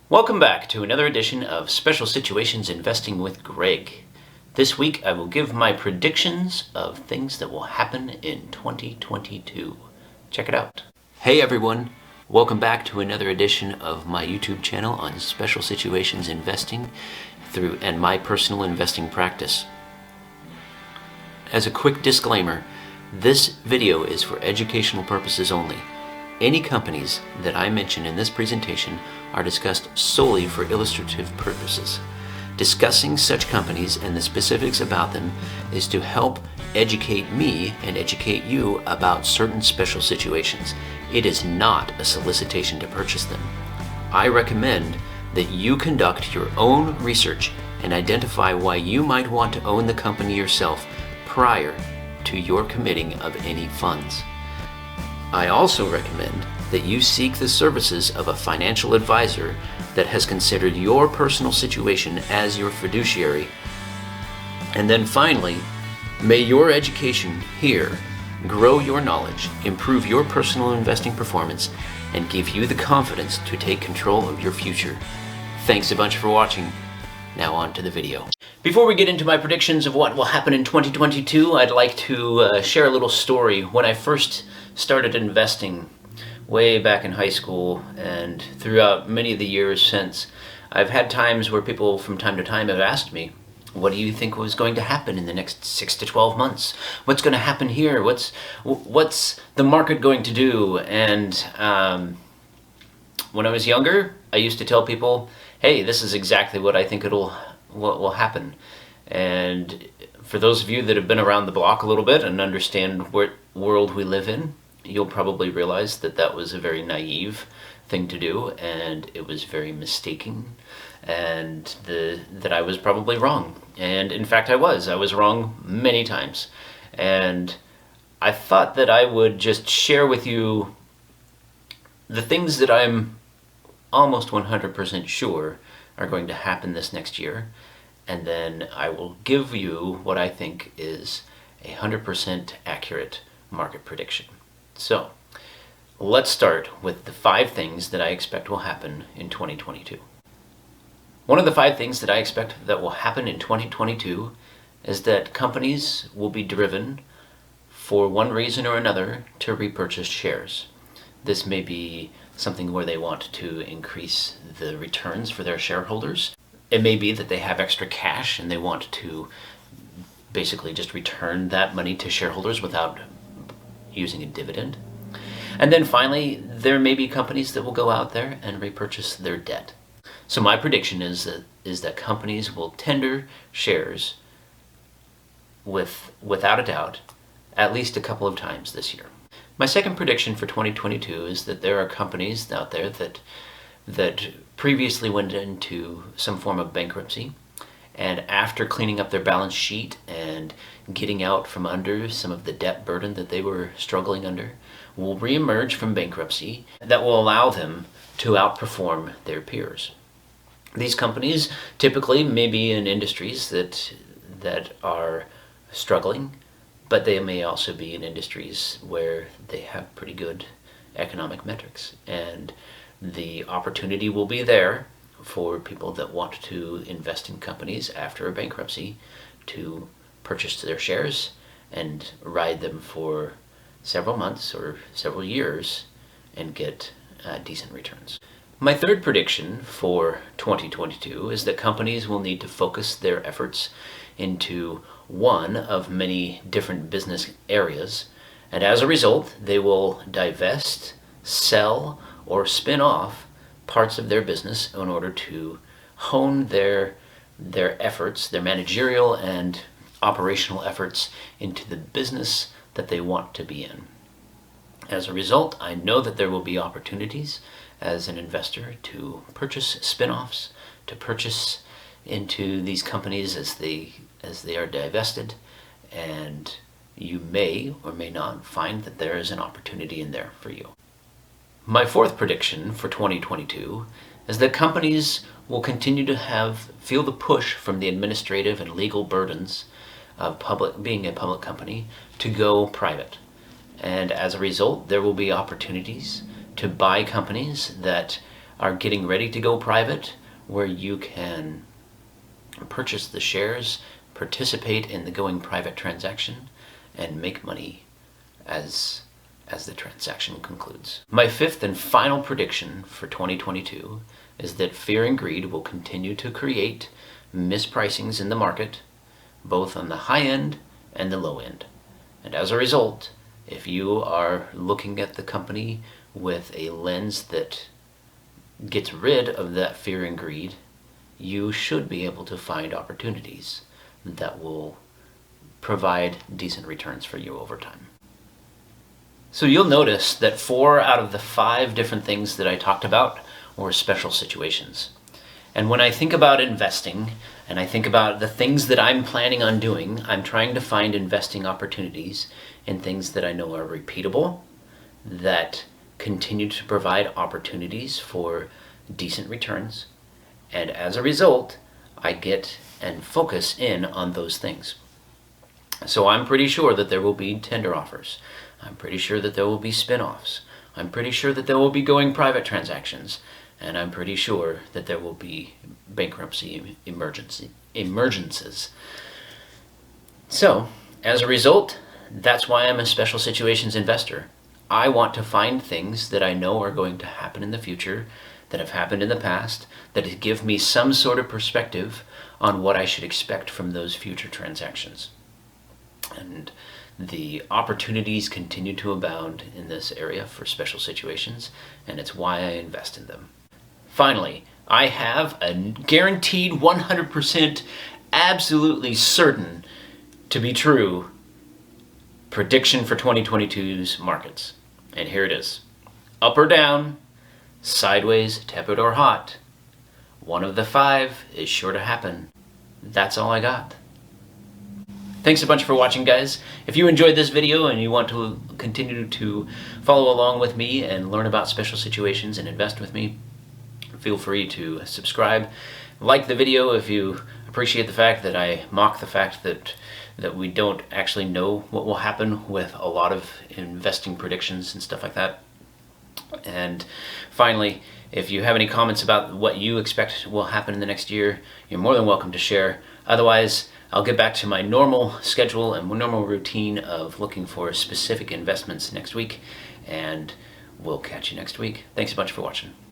Welcome back to another edition of Special Situations Investing with Greg. This week I will give my predictions of things that will happen in 2022. Check it out. Hey everyone, welcome back to another edition of my YouTube channel on Special Situations Investing and my personal investing practice. As a quick disclaimer, this video is for educational purposes only. Any companies that I mention in this presentation are discussed solely for illustrative purposes. Discussing such companies and the specifics about them is to help educate me and educate you about certain special situations. It is not a solicitation to purchase them. I recommend that you conduct your own research and identify why you might want to own the company yourself prior to your committing of any funds. I also recommend that you seek the services of a financial advisor that has considered your personal situation as your fiduciary. And then finally, may your education here grow your knowledge, improve your personal investing performance, and give you the confidence to take control of your future. Thanks a bunch for watching. Now on to the video. Before we get into my predictions of what will happen in 2022, I'd like to share a little story. When I first started investing way back in high school and throughout many of the years since, I've had times where people from time to time have asked me, what do you think was going to happen in the next 6 to 12 months? What's going to happen here? What's the market going to do? And when I was younger, I used to tell people, hey, this is exactly what I think what will happen. And for those of you that have been around the block a little bit and understand what world we live in, you'll probably realize that that was a very naive thing to do, and it was very mistaken, and that I was probably wrong. And in fact, I was wrong many times. And I thought that I would just share with you the things that I'm almost 100% sure are going to happen this next year, and then I will give you what I think is a 100% accurate market prediction. So, let's start with the 5 things that I expect will happen in 2022. One of the 5 things that I expect that will happen in 2022 is that companies will be driven, for one reason or another, to repurchase shares. This may be something where they want to increase the returns for their shareholders. It may be that they have extra cash and they want to basically just return that money to shareholders without using a dividend. And then finally, there may be companies that will go out there and repurchase their debt. So my prediction is that companies will tender shares without a doubt at least a couple of times this year. My second prediction for 2022 is that there are companies out there that previously went into some form of bankruptcy, and after cleaning up their balance sheet and getting out from under some of the debt burden that they were struggling under, will reemerge from bankruptcy that will allow them to outperform their peers. These companies typically may be in industries that are struggling, but they may also be in industries where they have pretty good economic metrics, and the opportunity will be there for people that want to invest in companies after a bankruptcy to purchase their shares and ride them for several months or several years and get decent returns. My third prediction for 2022 is that companies will need to focus their efforts into one of many different business areas, and as a result, they will divest, sell, or spin off parts of their business in order to hone their efforts, their managerial and operational efforts into the business that they want to be in. As a result, I know that there will be opportunities as an investor to purchase spin-offs, to purchase into these companies as they are divested, and you may or may not find that there is an opportunity in there for you. My fourth prediction for 2022 is that companies will continue to feel the push from the administrative and legal burdens of being a public company to go private. And as a result, there will be opportunities to buy companies that are getting ready to go private, where you can purchase the shares, participate in the going private transaction, and make money as the transaction concludes. My fifth and final prediction for 2022 is that fear and greed will continue to create mispricings in the market, both on the high end and the low end. And as a result, if you are looking at the company with a lens that gets rid of that fear and greed, you should be able to find opportunities that will provide decent returns for you over time. So you'll notice that 4 out of the 5 different things that I talked about were special situations. And when I think about investing, and I think about the things that I'm planning on doing, I'm trying to find investing opportunities in things that I know are repeatable, that continue to provide opportunities for decent returns, and as a result, I get and focus in on those things. So I'm pretty sure that there will be tender offers. I'm pretty sure that there will be spin-offs. I'm pretty sure that there will be going private transactions. And I'm pretty sure that there will be bankruptcy emergencies. So, as a result, that's why I'm a special situations investor. I want to find things that I know are going to happen in the future, that have happened in the past, that give me some sort of perspective on what I should expect from those future transactions. And the opportunities continue to abound in this area for special situations, and it's why I invest in them. Finally, I have a guaranteed 100% absolutely certain to be true prediction for 2022's markets. And here it is. Up or down, sideways, tepid or hot. One of the 5 is sure to happen. That's all I got. Thanks a bunch for watching, guys. If you enjoyed this video and you want to continue to follow along with me and learn about special situations and invest with me, feel free to subscribe. Like the video if you appreciate the fact that I mock the fact that we don't actually know what will happen with a lot of investing predictions and stuff like that. And finally, if you have any comments about what you expect will happen in the next year, you're more than welcome to share. Otherwise, I'll get back to my normal schedule and normal routine of looking for specific investments next week, and we'll catch you next week. Thanks a bunch for watching.